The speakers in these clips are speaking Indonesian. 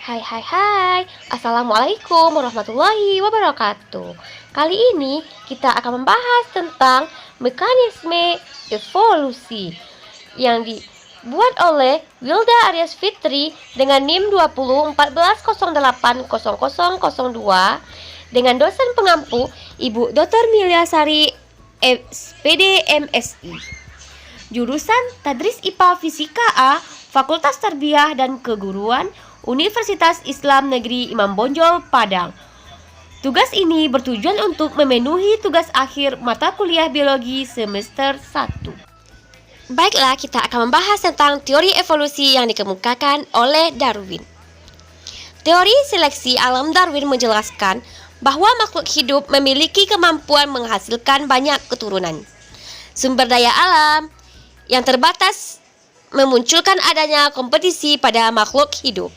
Hai hai hai, Assalamualaikum warahmatullahi wabarakatuh. Kali ini kita akan membahas tentang mekanisme evolusi yang dibuat oleh Wilda Aryas Fitri dengan NIM 2014080002 dengan dosen pengampu Ibu Dr. Milya Sari SPD MSI. Jurusan Tadris IPA Fisika A, Fakultas Tarbiyah dan Keguruan, Universitas Islam Negeri Imam Bonjol, Padang. Tugas ini bertujuan untuk memenuhi tugas akhir mata kuliah biologi semester 1. Baiklah, kita akan membahas tentang teori evolusi yang dikemukakan oleh Darwin. Teori seleksi alam Darwin menjelaskan bahwa makhluk hidup memiliki kemampuan menghasilkan banyak keturunan. Sumber daya alam yang terbatas memunculkan adanya kompetisi pada makhluk hidup.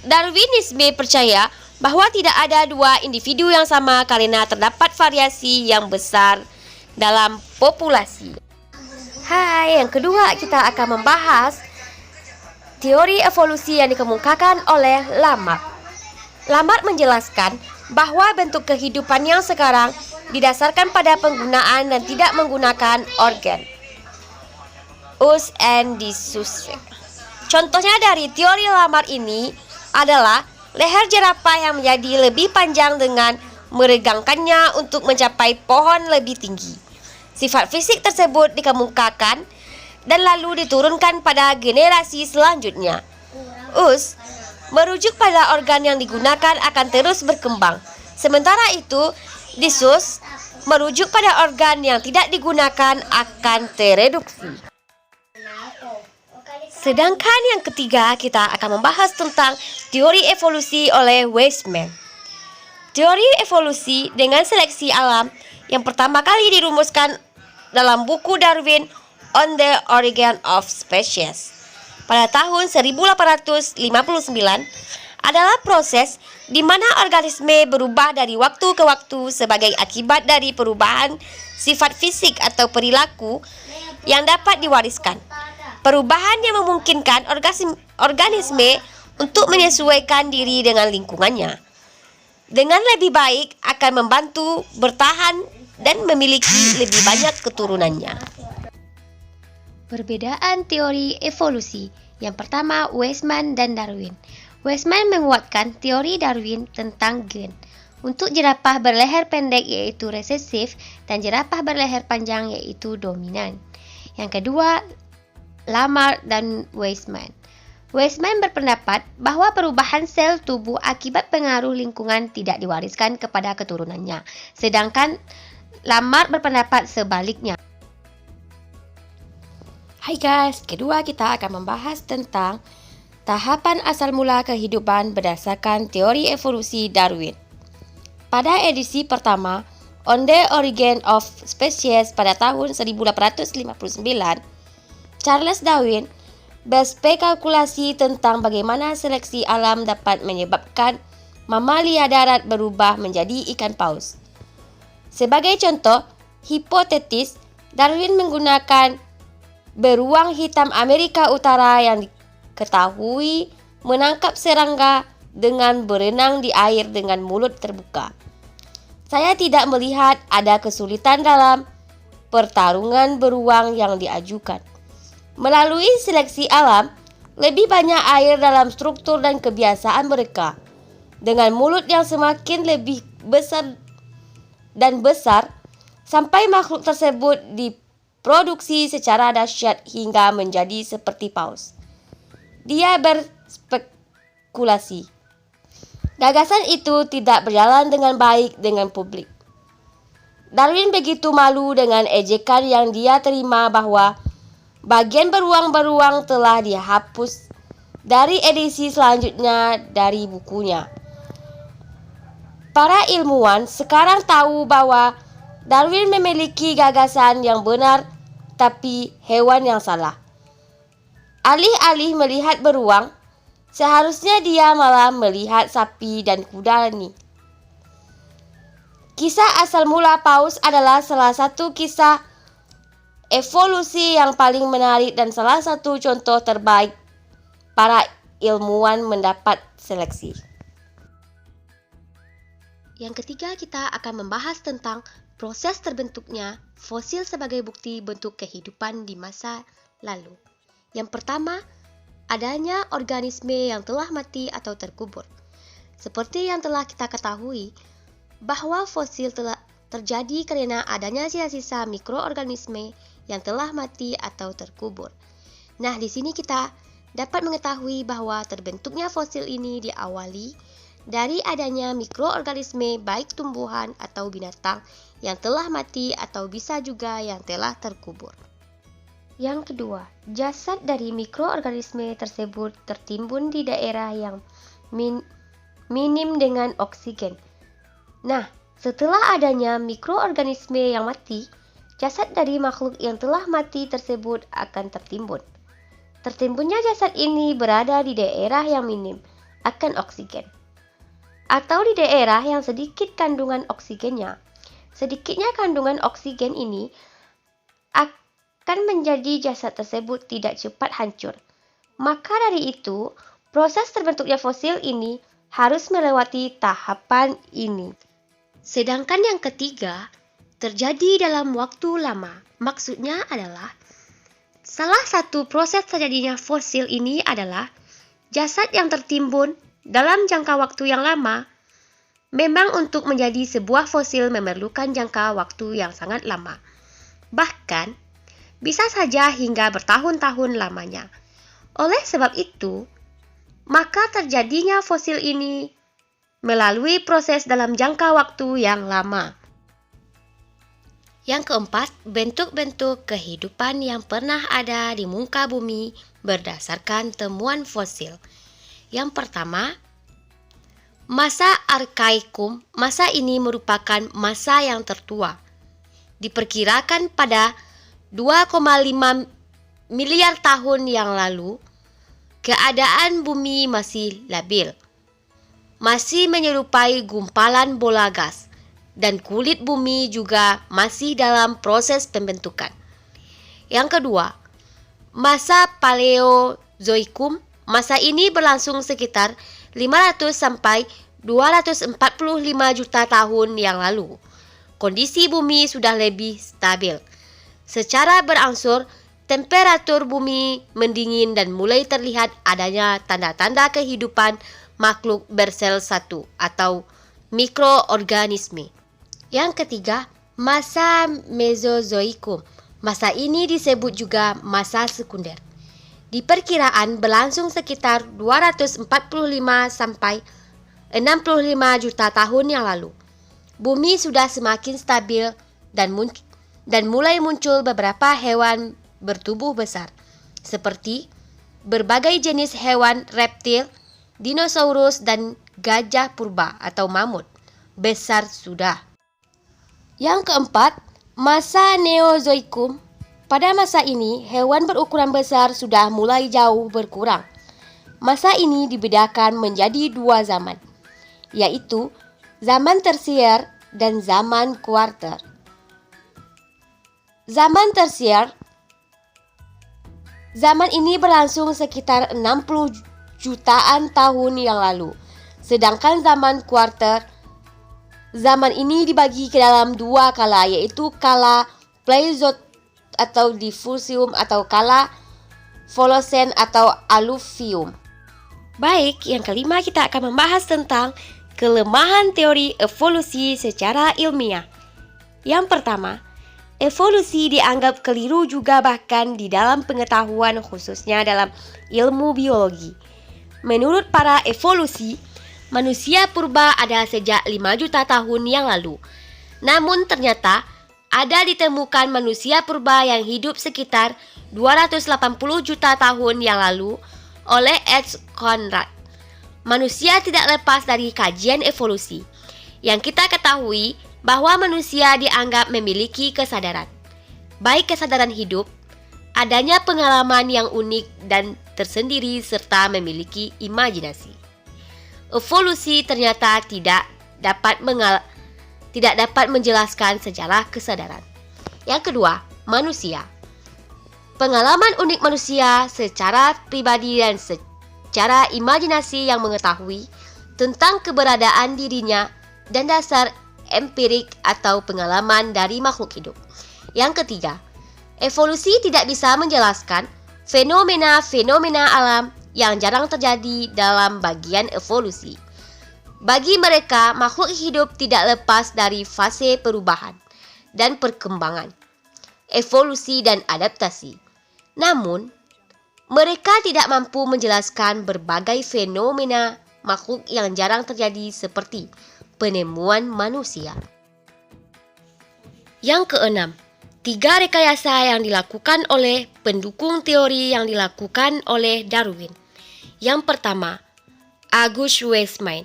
Darwinisme percaya bahwa tidak ada dua individu yang sama karena terdapat variasi yang besar dalam populasi. Yang kedua kita akan membahas teori evolusi yang dikemukakan oleh Lamarck. Lamarck menjelaskan bahwa bentuk kehidupan yang sekarang didasarkan pada penggunaan dan tidak menggunakan organ. Us and Disusse. Contohnya dari teori Lamarck ini adalah leher jerapah yang menjadi lebih panjang dengan meregangkannya untuk mencapai pohon lebih tinggi. Sifat fisik tersebut dikemukakan dan lalu diturunkan pada generasi selanjutnya. Us merujuk pada organ yang digunakan akan terus berkembang. Sementara itu, Disusse merujuk pada organ yang tidak digunakan akan tereduksi. Sedangkan yang ketiga kita akan membahas tentang teori evolusi oleh Weismann. Teori evolusi dengan seleksi alam yang pertama kali dirumuskan dalam buku Darwin On the Origin of Species pada tahun 1859 adalah proses di mana organisme berubah dari waktu ke waktu sebagai akibat dari perubahan sifat fisik atau perilaku yang dapat diwariskan. Perubahan yang memungkinkan organisme untuk menyesuaikan diri dengan lingkungannya dengan lebih baik akan membantu bertahan dan memiliki lebih banyak keturunannya. Perbedaan teori evolusi. Yang pertama, Weismann dan Darwin. Weismann menguatkan teori Darwin tentang gen. Untuk jerapah berleher pendek yaitu resesif dan jerapah berleher panjang yaitu dominan. Yang kedua, Lamarck dan Weismann. Weismann berpendapat bahwa perubahan sel tubuh akibat pengaruh lingkungan tidak diwariskan kepada keturunannya, sedangkan Lamarck berpendapat sebaliknya. Hai guys, kedua kita akan membahas tentang tahapan asal mula kehidupan berdasarkan teori evolusi Darwin. Pada edisi pertama, On the Origin of Species pada tahun 1859, Charles Darwin berspekulasi tentang bagaimana seleksi alam dapat menyebabkan mamalia darat berubah menjadi ikan paus. Sebagai contoh hipotetis, Darwin menggunakan beruang hitam Amerika Utara yang diketahui menangkap serangga dengan berenang di air dengan mulut terbuka. Saya tidak melihat ada kesulitan dalam pertarungan beruang yang diajukan. Melalui seleksi alam, lebih banyak air dalam struktur dan kebiasaan mereka. Dengan mulut yang semakin lebih besar dan besar, sampai makhluk tersebut diproduksi secara dahsyat hingga menjadi seperti paus. Dia berspekulasi. Gagasan itu tidak berjalan dengan baik dengan publik. Darwin begitu malu dengan ejekan yang dia terima bahwa bagian beruang-beruang telah dihapus dari edisi selanjutnya dari bukunya. Para ilmuwan sekarang tahu bahwa Darwin memiliki gagasan yang benar tapi hewan yang salah. Alih-alih melihat beruang, seharusnya dia malah melihat sapi dan kuda ini. Kisah asal mula paus adalah salah satu kisah evolusi yang paling menarik dan salah satu contoh terbaik para ilmuwan mendapat seleksi. Yang ketiga, kita akan membahas tentang proses terbentuknya fosil sebagai bukti bentuk kehidupan di masa lalu. Yang pertama, adanya organisme yang telah mati atau terkubur. Seperti yang telah kita ketahui, bahwa fosil telah terjadi karena adanya sisa-sisa mikroorganisme yang telah mati atau terkubur. Nah, di sini kita dapat mengetahui bahwa terbentuknya fosil ini diawali dari adanya mikroorganisme baik tumbuhan atau binatang yang telah mati atau bisa juga yang telah terkubur. Yang kedua, jasad dari mikroorganisme tersebut tertimbun di daerah yang minim dengan oksigen. Nah, setelah adanya mikroorganisme yang mati, jasad dari makhluk yang telah mati tersebut akan tertimbun. Tertimbunnya jasad ini berada di daerah yang minim akan oksigen, atau di daerah yang sedikit kandungan oksigennya. Sedikitnya kandungan oksigen ini akan menjadi jasad tersebut tidak cepat hancur. Maka dari itu, proses terbentuknya fosil ini harus melewati tahapan ini. Sedangkan yang ketiga, terjadi dalam waktu lama. Maksudnya adalah, salah satu proses terjadinya fosil ini adalah jasad yang tertimbun dalam jangka waktu yang lama. Memang untuk menjadi sebuah fosil memerlukan jangka waktu yang sangat lama. Bahkan, bisa saja hingga bertahun-tahun lamanya. Oleh sebab itu, maka terjadinya fosil ini melalui proses dalam jangka waktu yang lama. Yang keempat, bentuk-bentuk kehidupan yang pernah ada di muka bumi berdasarkan temuan fosil. Yang pertama, masa Arkaikum. Masa ini merupakan masa yang tertua. Diperkirakan pada 2,5 miliar tahun yang lalu, keadaan bumi masih labil. Masih menyerupai gumpalan bola gas. Dan kulit bumi juga masih dalam proses pembentukan. Yang kedua, masa Paleozoikum. Masa ini berlangsung sekitar 500 sampai 245 juta tahun yang lalu. Kondisi bumi sudah lebih stabil. Secara berangsur, temperatur bumi mendingin dan mulai terlihat adanya tanda-tanda kehidupan makhluk bersel satu atau mikroorganisme. Yang ketiga, masa Mesozoikum. Masa ini disebut juga masa sekunder. Diperkiraan berlangsung sekitar 245 sampai 65 juta tahun yang lalu. Bumi sudah semakin stabil dan mulai muncul beberapa hewan bertubuh besar, seperti berbagai jenis hewan reptil, dinosaurus, dan gajah purba atau mamut. Besar sudah. Yang keempat, masa Neozoikum. Pada masa ini, hewan berukuran besar sudah mulai jauh berkurang. Masa ini dibedakan menjadi dua zaman, yaitu zaman tersier dan zaman kuarter. Zaman tersier, zaman ini berlangsung sekitar 60 jutaan tahun yang lalu. Sedangkan zaman kuarter, zaman ini dibagi ke dalam dua kala, yaitu kala Pleistosen atau Diffusium atau kala Holosen atau Alluvium. Baik, yang kelima kita akan membahas tentang kelemahan teori evolusi secara ilmiah. Yang pertama, evolusi dianggap keliru juga bahkan di dalam pengetahuan, khususnya dalam ilmu biologi. Menurut para evolusi, manusia purba ada sejak 5 juta tahun yang lalu. Namun ternyata ada ditemukan manusia purba yang hidup sekitar 280 juta tahun yang lalu oleh H. Conrad. Manusia tidak lepas dari kajian evolusi. Yang kita ketahui bahwa manusia dianggap memiliki kesadaran, baik kesadaran hidup, adanya pengalaman yang unik dan tersendiri, serta memiliki imajinasi. Evolusi ternyata tidak dapat menjelaskan sejarah kesadaran. Yang kedua, manusia. Pengalaman unik manusia secara pribadi dan secara imajinasi yang mengetahui tentang keberadaan dirinya dan dasar empirik atau pengalaman dari makhluk hidup. Yang ketiga, evolusi tidak bisa menjelaskan fenomena-fenomena alam yang jarang terjadi dalam bagian evolusi. Bagi mereka, makhluk hidup tidak lepas dari fase perubahan dan perkembangan, evolusi dan adaptasi. Namun, mereka tidak mampu menjelaskan berbagai fenomena makhluk yang jarang terjadi seperti penemuan manusia. Yang keenam, 3 rekayasa yang dilakukan oleh pendukung teori yang dilakukan oleh Darwin. Yang pertama, August Weismann.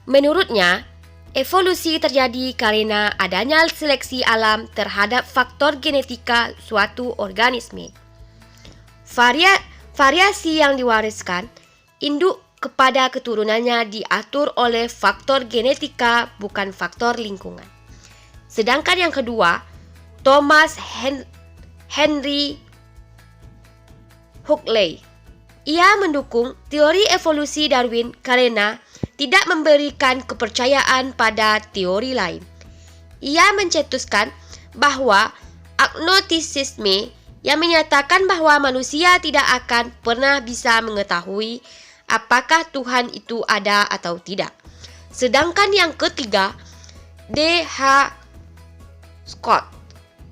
Menurutnya, evolusi terjadi karena adanya seleksi alam terhadap faktor genetika suatu organisme. Variasi yang diwariskan induk kepada keturunannya diatur oleh faktor genetika, bukan faktor lingkungan. Sedangkan yang kedua, Thomas Henry Huxley. Ia mendukung teori evolusi Darwin karena tidak memberikan kepercayaan pada teori lain. Ia mencetuskan bahwa agnostisisme yang menyatakan bahwa manusia tidak akan pernah bisa mengetahui apakah Tuhan itu ada atau tidak. Sedangkan yang ketiga, D.H. Scott.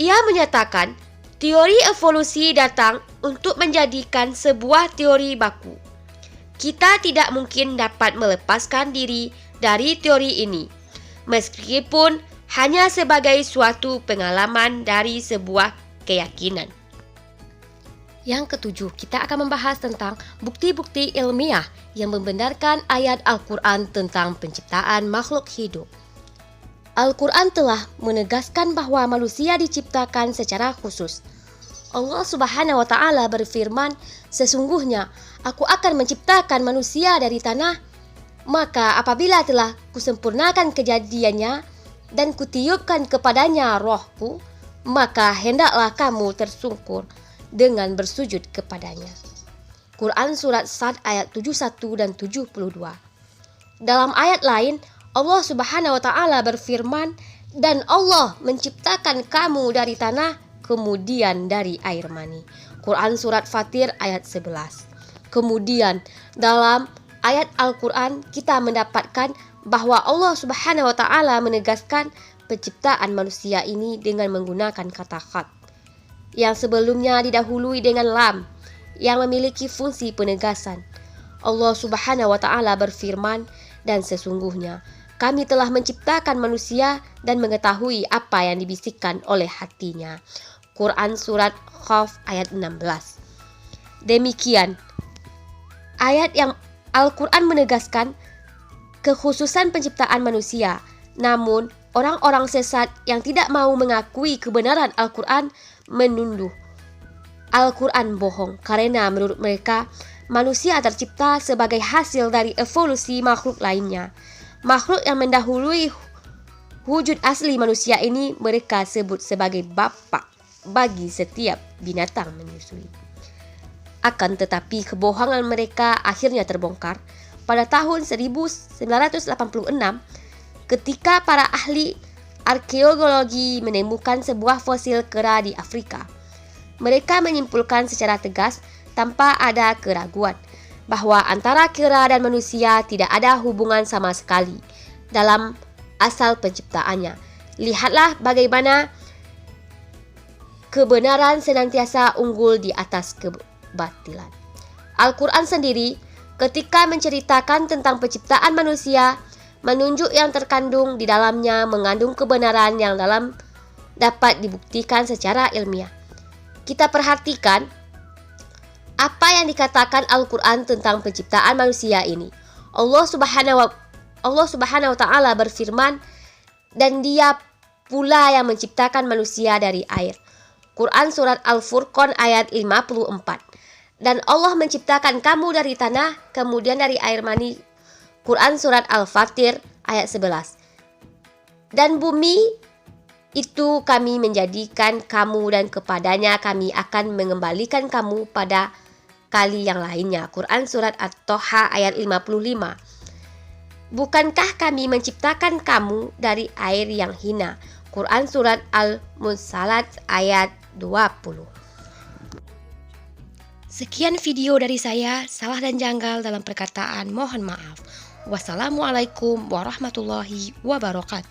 Ia menyatakan teori evolusi datang untuk menjadikan sebuah teori baku. Kita tidak mungkin dapat melepaskan diri dari teori ini, meskipun hanya sebagai suatu pengalaman dari sebuah keyakinan. Yang ketujuh, kita akan membahas tentang bukti-bukti ilmiah yang membenarkan ayat Al-Quran tentang penciptaan makhluk hidup. Al-Quran telah menegaskan bahwa manusia diciptakan secara khusus. Allah Subhanahu wa Ta'ala berfirman, "Sesungguhnya Aku akan menciptakan manusia dari tanah, maka apabila telah kusempurnakan kejadiannya dan kutiupkan kepadanya rohku, maka hendaklah kamu tersungkur dengan bersujud kepadanya." Quran Surat Sad ayat 71 dan 72. Dalam ayat lain, Allah Subhanahu wa Ta'ala berfirman, "Dan Allah menciptakan kamu dari tanah, kemudian dari air mani." Quran Surat Fatir ayat 11. Kemudian dalam ayat Al-Quran kita mendapatkan bahwa Allah Subhanahu wa Ta'ala menegaskan penciptaan manusia ini dengan menggunakan kata khat yang sebelumnya didahului dengan lam yang memiliki fungsi penegasan. Allah Subhanahu wa Ta'ala berfirman, "Dan sesungguhnya kami telah menciptakan manusia dan mengetahui apa yang dibisikkan oleh hatinya." Quran Surat Qaf ayat 16. Demikian ayat yang Al-Quran menegaskan kekhususan penciptaan manusia. Namun, orang-orang sesat yang tidak mau mengakui kebenaran Al-Quran menuduh Al-Quran bohong karena menurut mereka manusia tercipta sebagai hasil dari evolusi makhluk lainnya. Makhluk yang mendahului wujud asli manusia ini mereka sebut sebagai bapa bagi setiap binatang menyusui. Akan tetapi kebohongan mereka akhirnya terbongkar pada tahun 1986 ketika para ahli arkeologi menemukan sebuah fosil kera di Afrika. Mereka menyimpulkan secara tegas tanpa ada keraguan bahwa antara kera dan manusia tidak ada hubungan sama sekali dalam asal penciptaannya. Lihatlah bagaimana kebenaran senantiasa unggul di atas kebatilan. Al-Quran sendiri ketika menceritakan tentang penciptaan manusia menunjuk yang terkandung di dalamnya mengandung kebenaran yang dapat dibuktikan secara ilmiah. Kita perhatikan apa yang dikatakan Al-Quran tentang penciptaan manusia ini. Allah Subhanahu wa Ta'ala berfirman, "Dan Dia pula yang menciptakan manusia dari air." Quran Surat Al-Furqan ayat 54. "Dan Allah menciptakan kamu dari tanah, kemudian dari air mani." Quran Surat Al-Fatir ayat 11. "Dan bumi itu kami menjadikan kamu dan kepadanya kami akan mengembalikan kamu pada kali yang lainnya. Quran Surat At-Toha ayat 55. Bukankah kami menciptakan kamu dari air yang hina? Quran Surat Al-Mursalat ayat 20. Sekian video dari saya, salah dan janggal dalam perkataan mohon maaf. Wassalamualaikum warahmatullahi wabarakatuh.